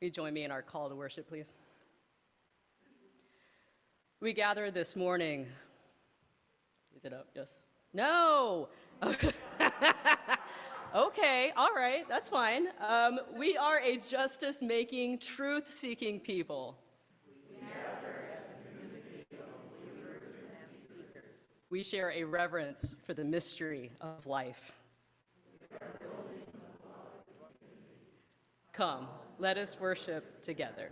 Will you join me in our call to worship, please? We gather this morning. Is it up? Yes. No! Okay, all right, that's fine. We are a justice-making, truth-seeking people. We share a reverence for the mystery of life. Come, let us worship together.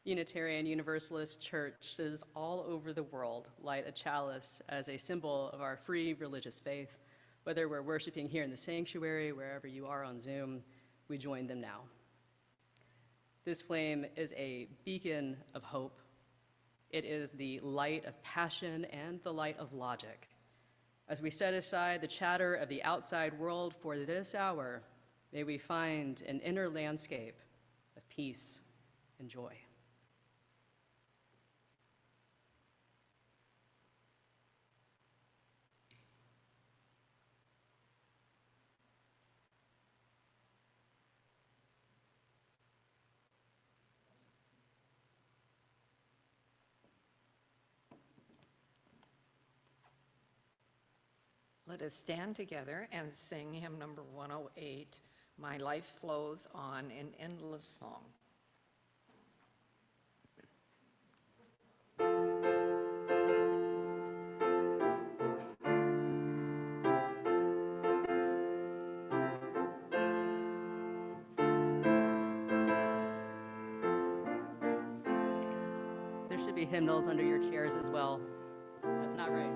Unitarian Universalist churches all over the world light a chalice as a symbol of our free religious faith. Whether we're worshiping here in the sanctuary, wherever you are on Zoom, we join them now. This flame is a beacon of hope. It is the light of passion and the light of logic. As we set aside the chatter of the outside world for this hour, may we find an inner landscape of peace and joy. Let us stand together and sing hymn number 108, My Life Flows On in Endless Song. There should be hymnals under your chairs as well. That's not right.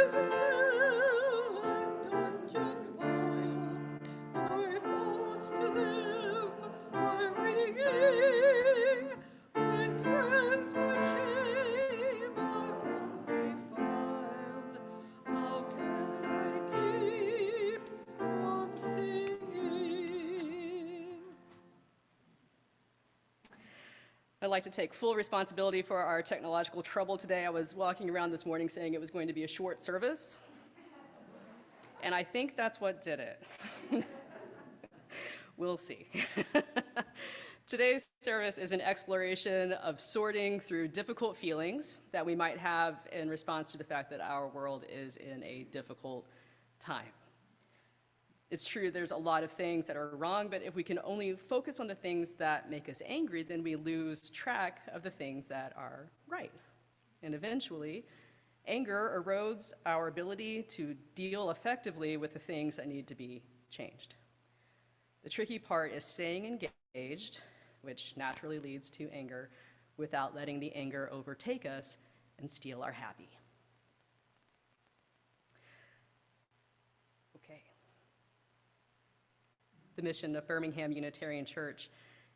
prison cell and dungeon vile, our thoughts to them are ringing, when friends with shame are undefiled. How can I keep from singing? I'd like to take full responsibility for our technological trouble today. I was walking around this morning saying it was going to be a short service, and I think that's what did it. We'll see. Today's service is an exploration of sorting through difficult feelings that we might have in response to the fact that our world is in a difficult time. It's true, there's a lot of things that are wrong, but if we can only focus on the things that make us angry, then we lose track of the things that are right. And eventually, anger erodes our ability to deal effectively with the things that need to be changed. The tricky part is staying engaged, which naturally leads to anger, without letting the anger overtake us and steal our happy. Okay. The mission of Birmingham Unitarian Church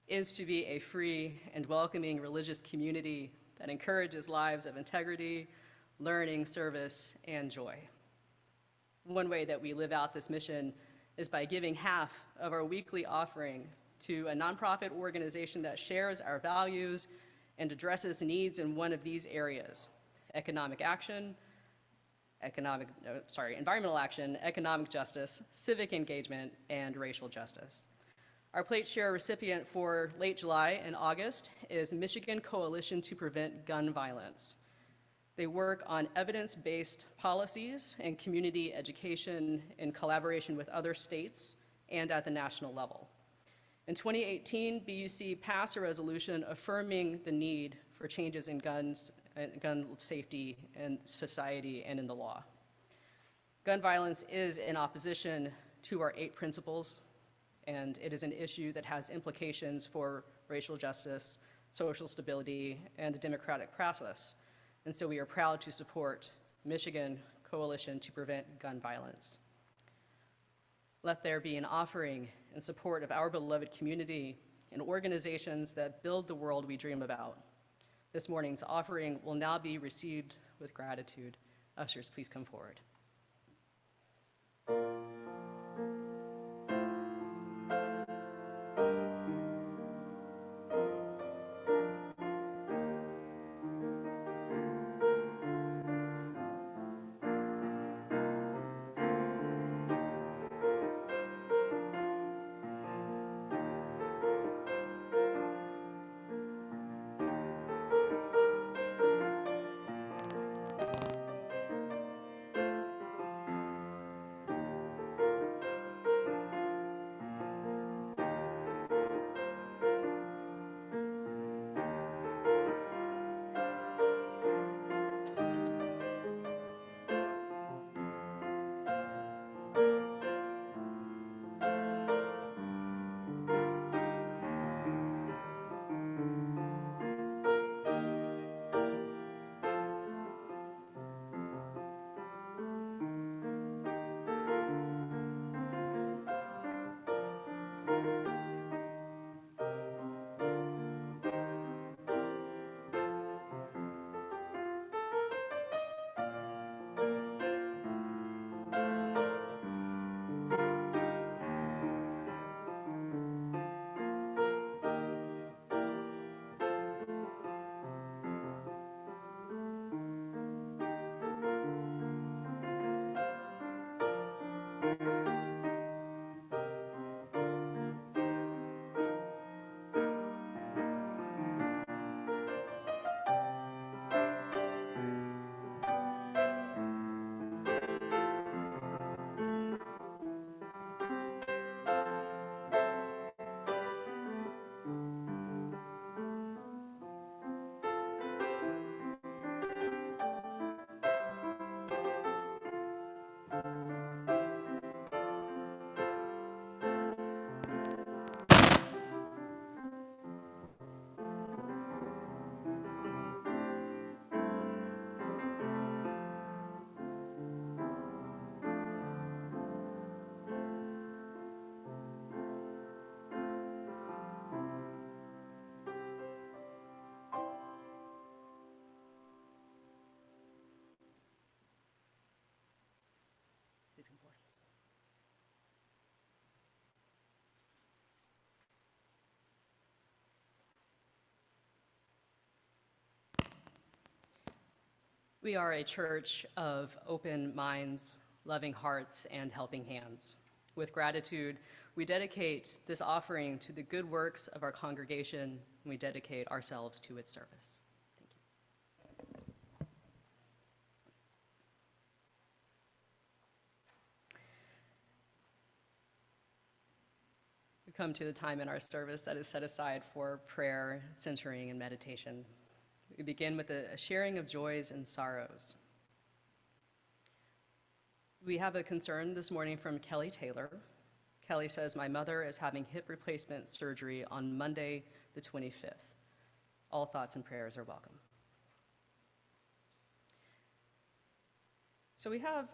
is to be a free and welcoming religious community that encourages lives of integrity, learning, service, and joy. One way that we live out this mission is by giving half of our weekly offering to a nonprofit organization that shares our values and addresses needs in one of these areas: economic action, environmental action, economic justice, civic engagement, and racial justice. Our plate share recipient for late July and August is Michigan Coalition to Prevent Gun Violence. They work on evidence-based policies and community education in collaboration with other states and at the national level. In 2018, BUC passed a resolution affirming the need for changes in gun safety in society and in the law. Gun violence is in opposition to our 8 principles, and it is an issue that has implications for racial justice, social stability, and the democratic process. And so we are proud to support Michigan Coalition to Prevent Gun Violence. Let there be an offering in support of our beloved community and organizations that build the world we dream about. This morning's offering will now be received with gratitude. Ushers, please come forward. We are a church of open minds, loving hearts, and helping hands. With gratitude, we dedicate this offering to the good works of our congregation, and we dedicate ourselves to its service. Thank you. We come to the time in our service that is set aside for prayer, centering, and meditation. We begin with a sharing of joys and sorrows. We have a concern this morning from Kelly Taylor. Kelly says, my mother is having hip replacement surgery on Monday, the 25th. All thoughts and prayers are welcome. So we have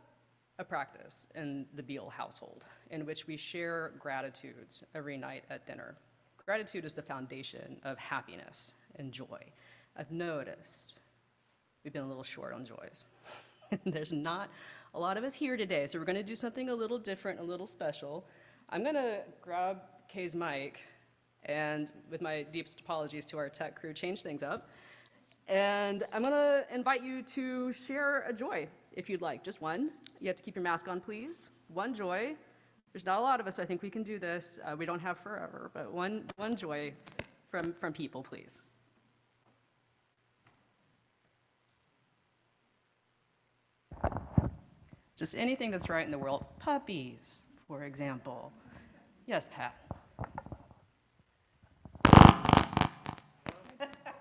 a practice in the Beale household in which we share gratitudes every night at dinner. Gratitude is the foundation of happiness and joy. I've noticed we've been a little short on joys. There's not a lot of us here today, so we're going to do something a little different, a little special. I'm going to grab Kay's mic and, with my deepest apologies to our tech crew, change things up. And I'm going to invite you to share a joy, if you'd like. Just one. You have to keep your mask on, please. One joy. There's not a lot of us, so I think we can do this. We don't have forever, but one joy from people, please. Just anything that's right in the world. Puppies, for example. Yes, Pat.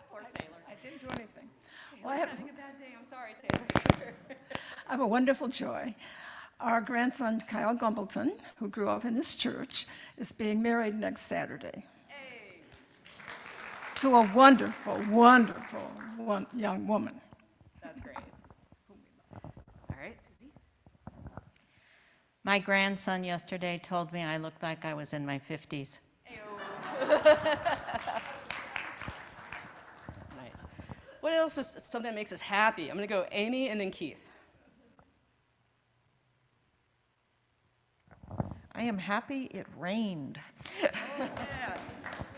Or Taylor. I didn't do anything. Well, I'm having a bad day. I'm sorry, Taylor. I have a wonderful joy. Our grandson, Kyle Gumbleton, who grew up in this church, is being married next Saturday. Hey. To a wonderful, wonderful young woman. That's great. All right, Susie. My grandson yesterday told me I looked like I was in my 50s. Nice. What else is something that makes us happy? I'm going to go Amy and then Keith. I am happy it rained. Yeah.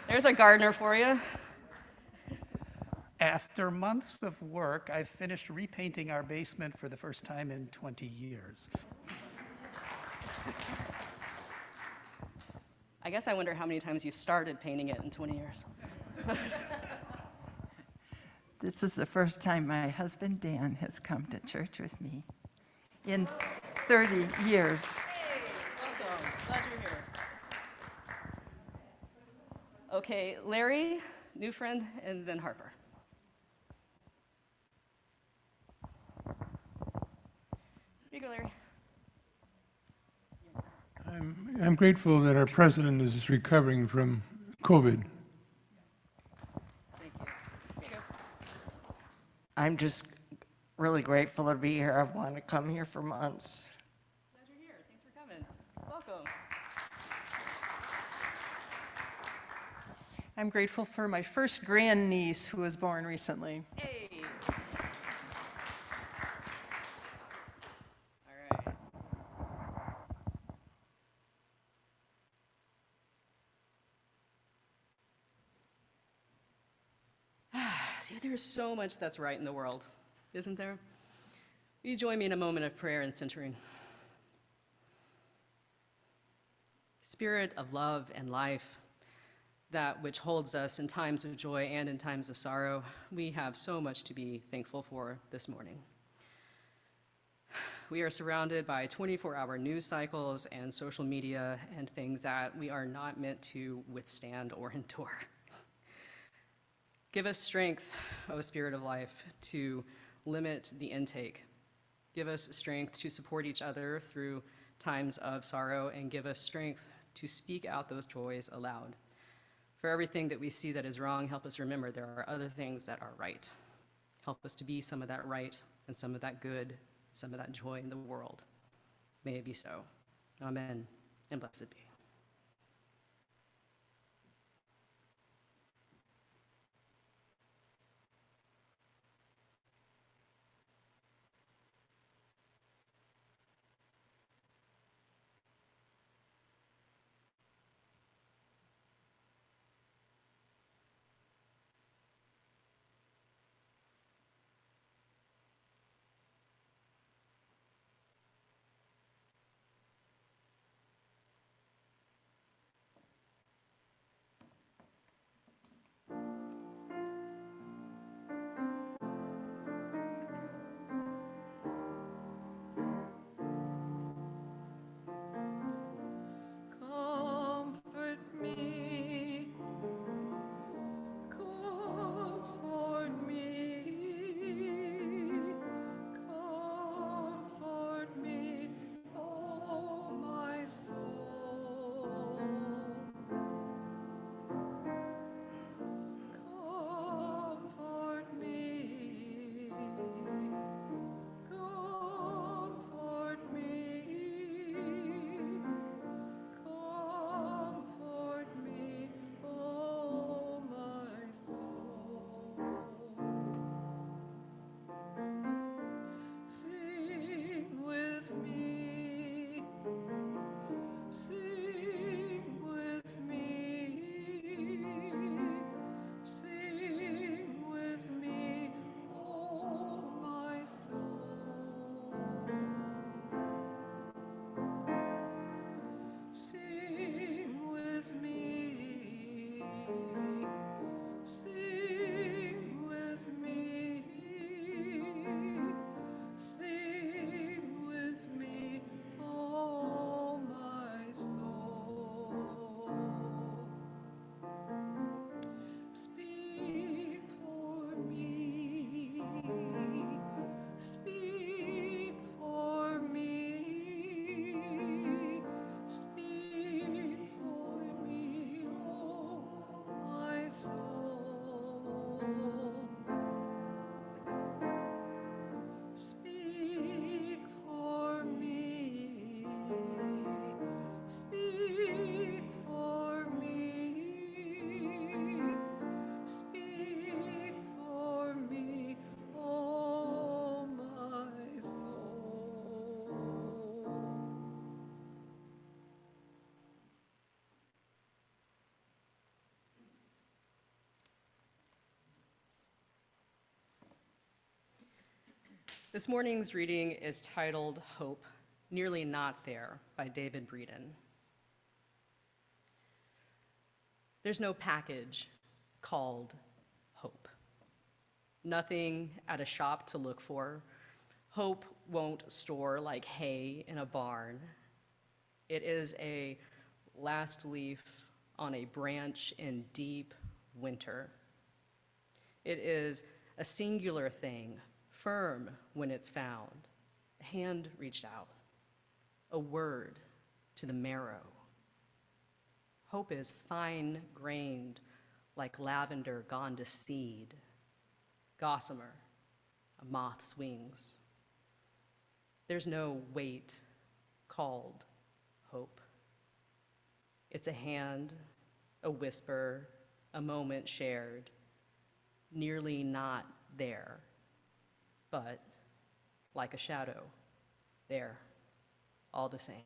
There's a gardener for you. After months of work, I've finished repainting our basement for the first time in 20 years. I guess I wonder how many times you've started painting it in 20 years. This is the first time my husband Dan has come to church with me in 30 years. Hey, welcome. Glad you're here. Okay, Larry, new friend, and then Harper. Here you go, Larry. I'm grateful that our president is recovering from COVID. Thank you. Here you go. I'm just really grateful to be here. I've wanted to come here for months. Glad you're here. Thanks for coming. Welcome. I'm grateful for my first grandniece who was born recently. Hey. All right. See, there's so much that's right in the world, isn't there? Will you join me in a moment of prayer and centering? Spirit of love and life, that which holds us in times of joy and in times of sorrow, we have so much to be thankful for this morning. We are surrounded by 24-hour news cycles and social media and things that we are not meant to withstand or endure. Give us strength, O Spirit of life, to limit the intake. Give us strength to support each other through times of sorrow, and give us strength to speak out those joys aloud. For everything that we see that is wrong, help us remember there are other things that are right. Help us to be some of that right and some of that good, some of that joy in the world. May it be so. Amen, and blessed be. This morning's reading is titled Hope, Nearly Not There by David Breeden. There's no package called hope. Nothing at a shop to look for. Hope won't store like hay in a barn. It is a last leaf on a branch in deep winter. It is a singular thing, firm when it's found, a hand reached out, a word to the marrow. Hope is fine-grained like lavender gone to seed, gossamer, a moth's wings. There's no weight called hope. It's a hand, a whisper, a moment shared, nearly not there, but like a shadow, there, all the same.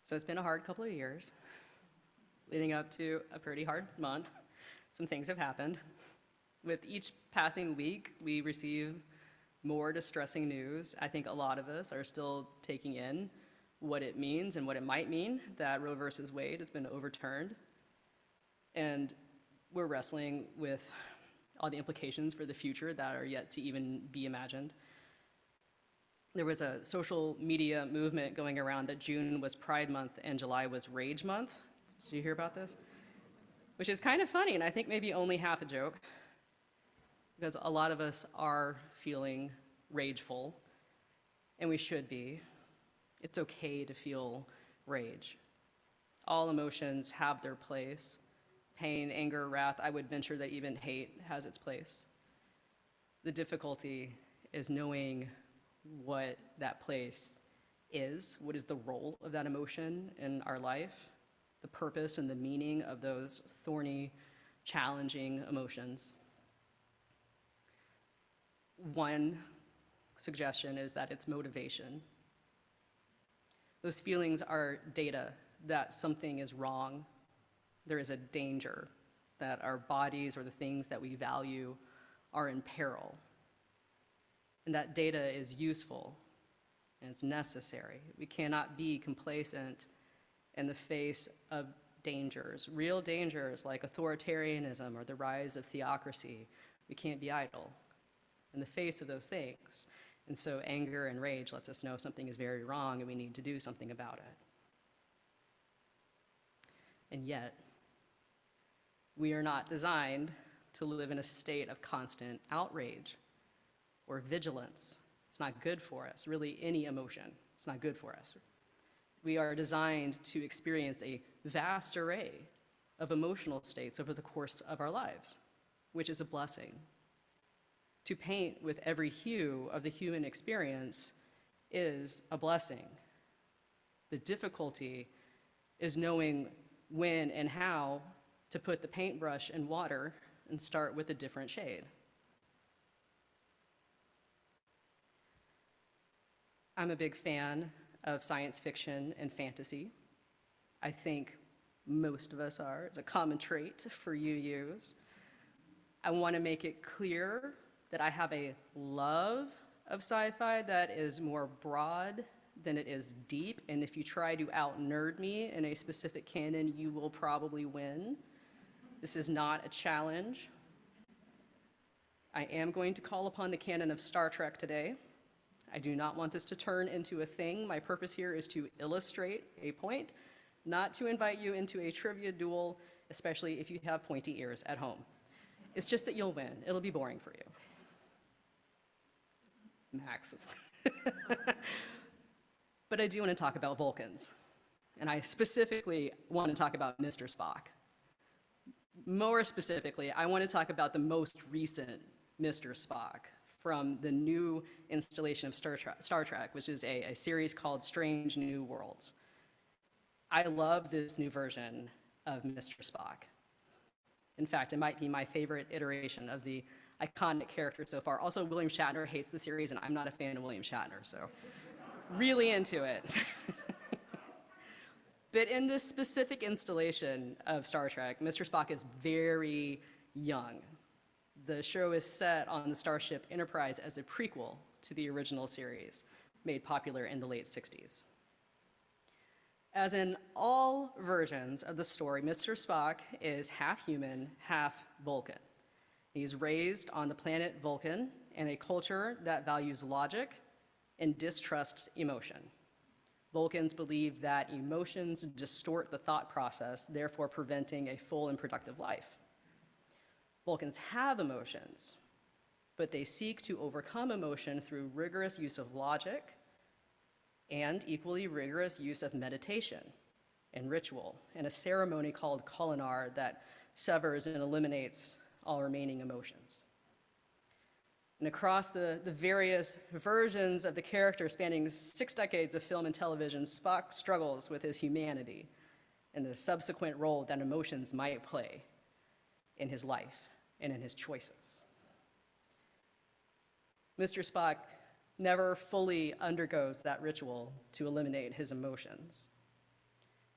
So it's been a hard couple of years, leading up to a pretty hard month. Some things have happened. With each passing week, we receive more distressing news. I think a lot of us are still taking in what it means and what it might mean that Roe versus Wade has been overturned. And we're wrestling with all the implications for the future that are yet to even be imagined. There was a social media movement going around that June was Pride Month and July was Rage Month. Did you hear about this? Which is kind of funny, and I think maybe only half a joke, because a lot of us are feeling rageful, and we should be. It's okay to feel rage. All emotions have their place. Pain, anger, wrath, I would venture that even hate has its place. The difficulty is knowing what that place is, what is the role of that emotion in our life, the purpose and the meaning of those thorny, challenging emotions. One suggestion is that it's motivation. Those feelings are data that something is wrong. There is a danger that our bodies or the things that we value are in peril. And that data is useful and it's necessary. We cannot be complacent in the face of dangers, real dangers like authoritarianism or the rise of theocracy. We can't be idle in the face of those things. And so anger and rage lets us know something is very wrong and we need to do something about it. And yet, we are not designed to live in a state of constant outrage or vigilance. It's not good for us. Really, any emotion, it's not good for us. We are designed to experience a vast array of emotional states over the course of our lives, which is a blessing. To paint with every hue of the human experience is a blessing. The difficulty is knowing when and how to put the paintbrush in water and start with a different shade. I'm a big fan of science fiction and fantasy. I think most of us are. It's a common trait for UUs. I want to make it clear that I have a love of sci-fi that is more broad than it is deep, and if you try to out-nerd me in a specific canon, you will probably win. This is not a challenge. I am going to call upon the canon of Star Trek today. I do not want this to turn into a thing. My purpose here is to illustrate a point, not to invite you into a trivia duel, especially if you have pointy ears at home. It's just that you'll win. It'll be boring for you. Max. But I do want to talk about Vulcans, and I specifically want to talk about Mr. Spock. More specifically, I want to talk about the most recent Mr. Spock from the new installation of Star Trek, which is a series called Strange New Worlds. I love this new version of Mr. Spock. In fact, it might be my favorite iteration of the iconic character so far. Also, William Shatner hates the series, and I'm not a fan of William Shatner, so really into it. But in this specific installation of Star Trek, Mr. Spock is very young. The show is set on the Starship Enterprise as a prequel to the original series, made popular in the late 60s. As in all versions of the story, Mr. Spock is half human, half Vulcan. He's raised on the planet Vulcan in a culture that values logic and distrusts emotion. Vulcans believe that emotions distort the thought process, therefore preventing a full and productive life. Vulcans have emotions, but they seek to overcome emotion through rigorous use of logic and equally rigorous use of meditation and ritual, and a ceremony called Kolinar that severs and eliminates all remaining emotions. And across the various versions of the character spanning 6 decades of film and television, Spock struggles with his humanity and the subsequent role that emotions might play in his life and in his choices. Mr. Spock never fully undergoes that ritual to eliminate his emotions,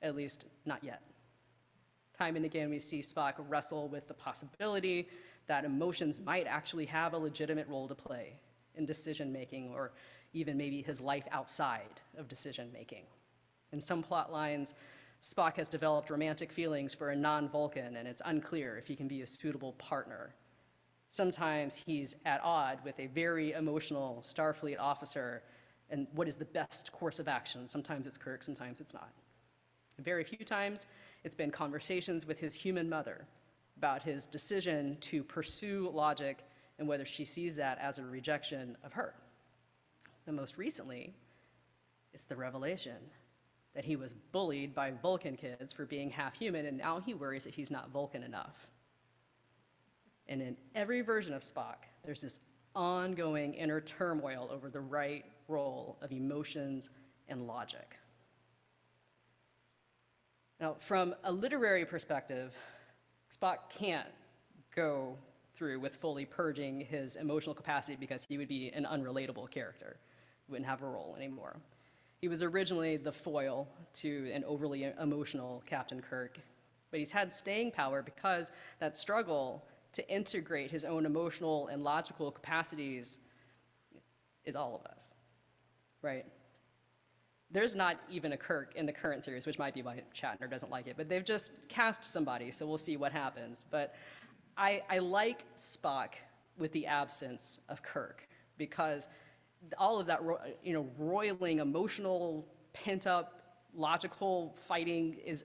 at least not yet. Time and again, we see Spock wrestle with the possibility that emotions might actually have a legitimate role to play in decision-making, or even maybe his life outside of decision-making. In some plot lines, Spock has developed romantic feelings for a non-Vulcan, and it's unclear if he can be a suitable partner. Sometimes he's at odds with a very emotional Starfleet officer, and what is the best course of action. Sometimes it's Kirk, sometimes it's not. Very few times, it's been conversations with his human mother about his decision to pursue logic and whether she sees that as a rejection of her. And most recently, it's the revelation that he was bullied by Vulcan kids for being half human, and now he worries that he's not Vulcan enough. And in every version of Spock, there's this ongoing inner turmoil over the right role of emotions and logic. Now, from a literary perspective, Spock can't go through with fully purging his emotional capacity because he would be an unrelatable character. He wouldn't have a role anymore. He was originally the foil to an overly emotional Captain Kirk, but he's had staying power because that struggle to integrate his own emotional and logical capacities is all of us, right? There's not even a Kirk in the current series, which might be why Shatner doesn't like it, but they've just cast somebody, so we'll see what happens. But I like Spock with the absence of Kirk, because all of that, roiling, emotional, pent-up, logical fighting is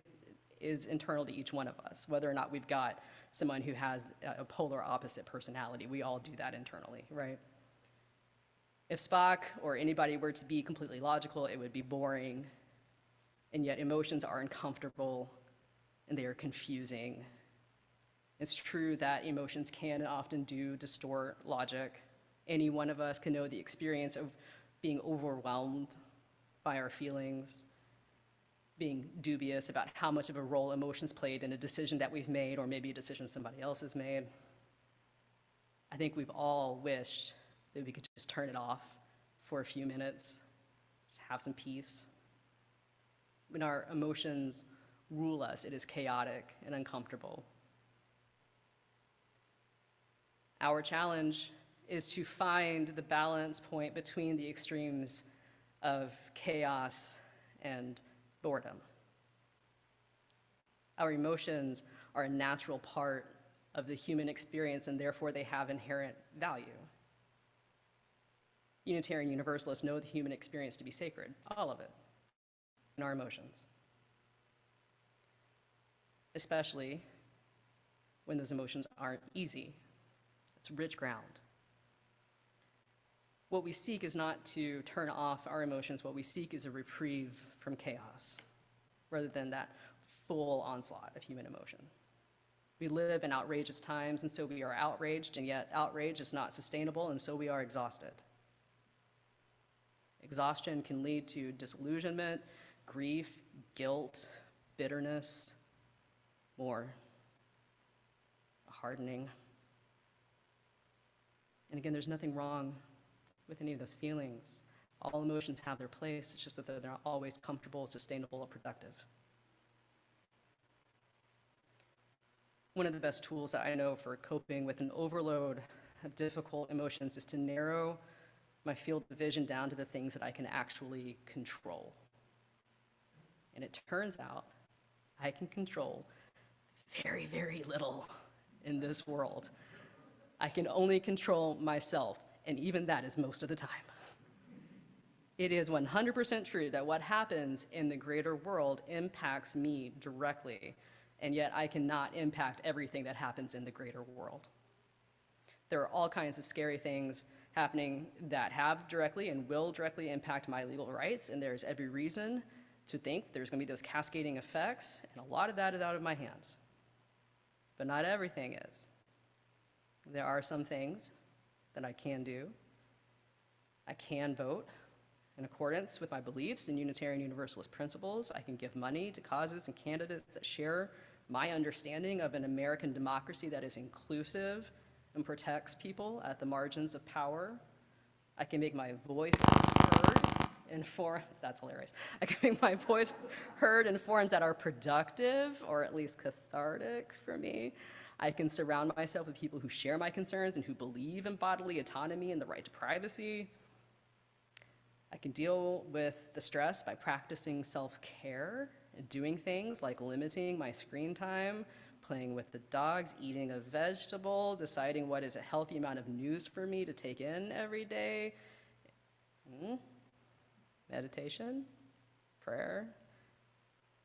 internal to each one of us, whether or not we've got someone who has a polar opposite personality. We all do that internally, right? If Spock or anybody were to be completely logical, it would be boring, and yet emotions are uncomfortable and they are confusing. It's true that emotions can and often do distort logic. Any one of us can know the experience of being overwhelmed by our feelings, being dubious about how much of a role emotions played in a decision that we've made, or maybe a decision somebody else has made. I think we've all wished that we could just turn it off for a few minutes, just have some peace. When our emotions rule us, it is chaotic and uncomfortable. Our challenge is to find the balance point between the extremes of chaos and boredom. Our emotions are a natural part of the human experience, and therefore they have inherent value. Unitarian Universalists know the human experience to be sacred, all of it, and our emotions, especially when those emotions aren't easy. It's rich ground. What we seek is not to turn off our emotions. What we seek is a reprieve from chaos, rather than that full onslaught of human emotion. We live in outrageous times, and so we are outraged, and yet outrage is not sustainable, and so we are exhausted. Exhaustion can lead to disillusionment, grief, guilt, bitterness, more, hardening. And again, there's nothing wrong with any of those feelings. All emotions have their place. It's just that they're not always comfortable, sustainable, or productive. One of the best tools that I know for coping with an overload of difficult emotions is to narrow my field of vision down to the things that I can actually control. And it turns out I can control very, very little in this world. I can only control myself, and even that is most of the time. It is 100% true that what happens in the greater world impacts me directly, and yet I cannot impact everything that happens in the greater world. There are all kinds of scary things happening that have directly and will directly impact my legal rights, and there's every reason to think there's going to be those cascading effects, and a lot of that is out of my hands. But not everything is. There are some things that I can do. I can vote in accordance with my beliefs and Unitarian Universalist principles. I can give money to causes and candidates that share my understanding of an American democracy that is inclusive and protects people at the margins of power. I can make my voice heard in forums, that's hilarious. I can make my voice heard in forums that are productive, or at least cathartic for me. I can surround myself with people who share my concerns and who believe in bodily autonomy and the right to privacy. I can deal with the stress by practicing self-care and doing things like limiting my screen time, playing with the dogs, eating a vegetable, deciding what is a healthy amount of news for me to take in every day. meditation, prayer.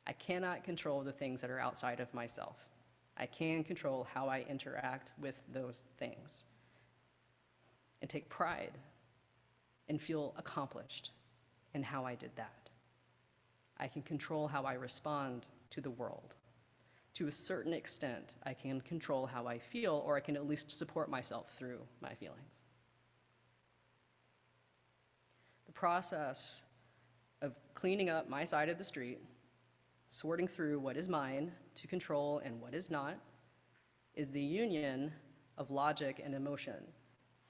I cannot control the things that are outside of myself. I can control how I interact with those things and take pride and feel accomplished in how I did that. I can control how I respond to the world. To a certain extent, I can control how I feel, or I can at least support myself through my feelings. The process of cleaning up my side of the street, sorting through what is mine to control and what is not, is the union of logic and emotion,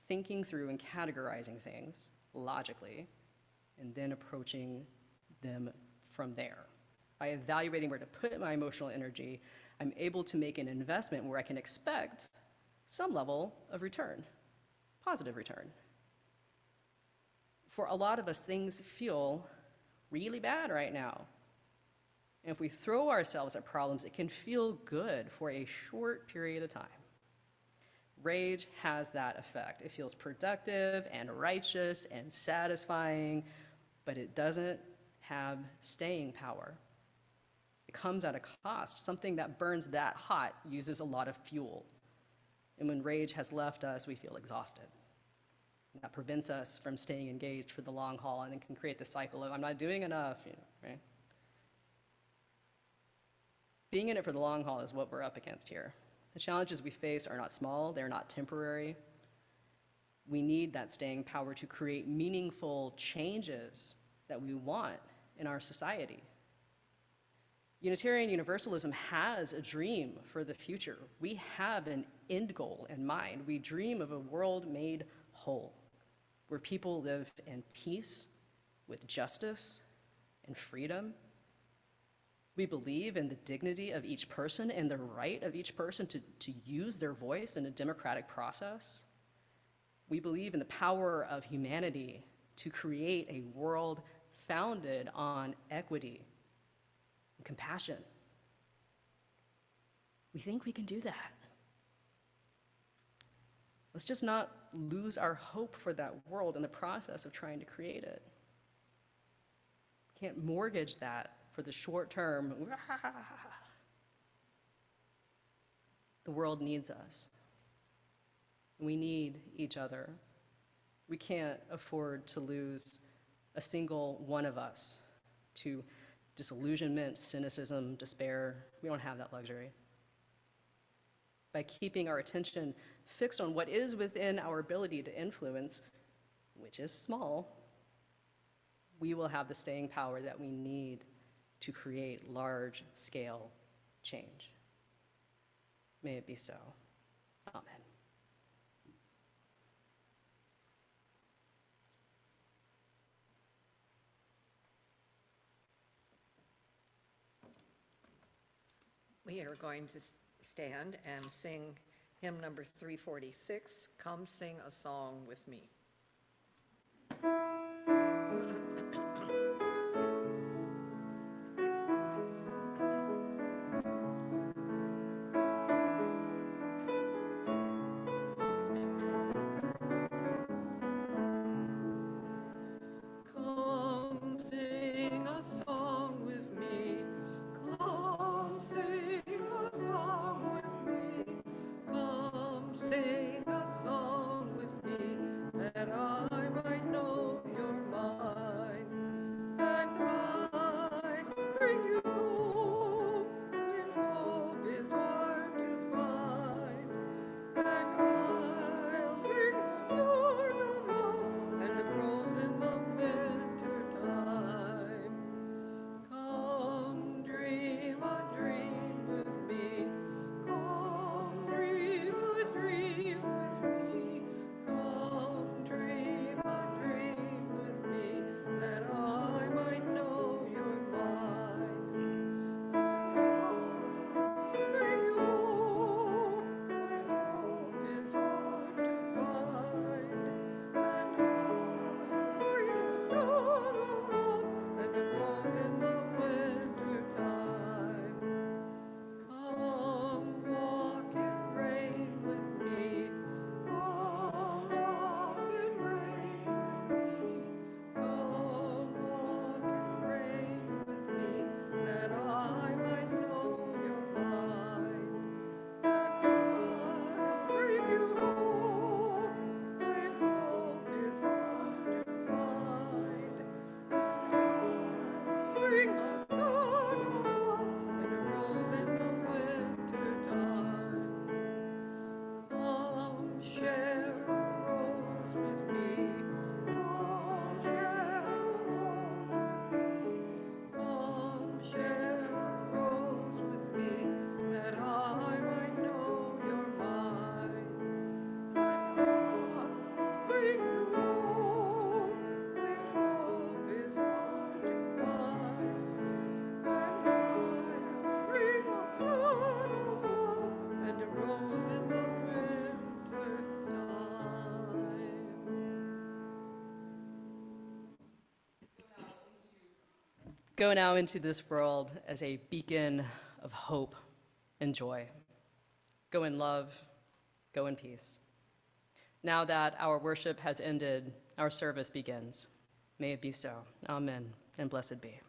thinking through and categorizing things logically, and then approaching them from there. By evaluating where to put my emotional energy, I'm able to make an investment where I can expect some level of return, positive return. For a lot of us, things feel really bad right now. And if we throw ourselves at problems, it can feel good for a short period of time. Rage has that effect. It feels productive and righteous and satisfying, but it doesn't have staying power. It comes at a cost. Something that burns that hot uses a lot of fuel. And when rage has left us, we feel exhausted. And that prevents us from staying engaged for the long haul, and then can create the cycle of, I'm not doing enough, right? Being in it for the long haul is what we're up against here. The challenges we face are not small, they're not temporary. We need that staying power to create meaningful changes that we want in our society. Unitarian Universalism has a dream for the future. We have an end goal in mind. We dream of a world made whole, where people live in peace, with justice and freedom. We believe in the dignity of each person and the right of each person to use their voice in a democratic process. We believe in the power of humanity to create a world founded on equity and compassion. We think we can do that. Let's just not lose our hope for that world in the process of trying to create it. We can't mortgage that for the short term. The world needs us. We need each other. We can't afford to lose a single one of us to disillusionment, cynicism, despair. We don't have that luxury. By keeping our attention fixed on what is within our ability to influence, which is small, we will have the staying power that we need to create large-scale change. May it be so. Amen. We are going to stand and sing hymn number 346, Come Sing a Song with Me. Come sing a song with me. Come sing a song with me. Come sing a song with me, that I might know your bring a song of love and a rose in the winter time. Come share a rose with me. Come share a rose with me. Come share a rose with me, that I might know you're mine. And I'll bring you home when hope is hard to find. And I'll bring a song of love and a rose in the winter time. Go now into this world as a beacon of hope and joy. Go in love, go in peace. Now that our worship has ended, our service begins. May it be so. Amen, and blessed be.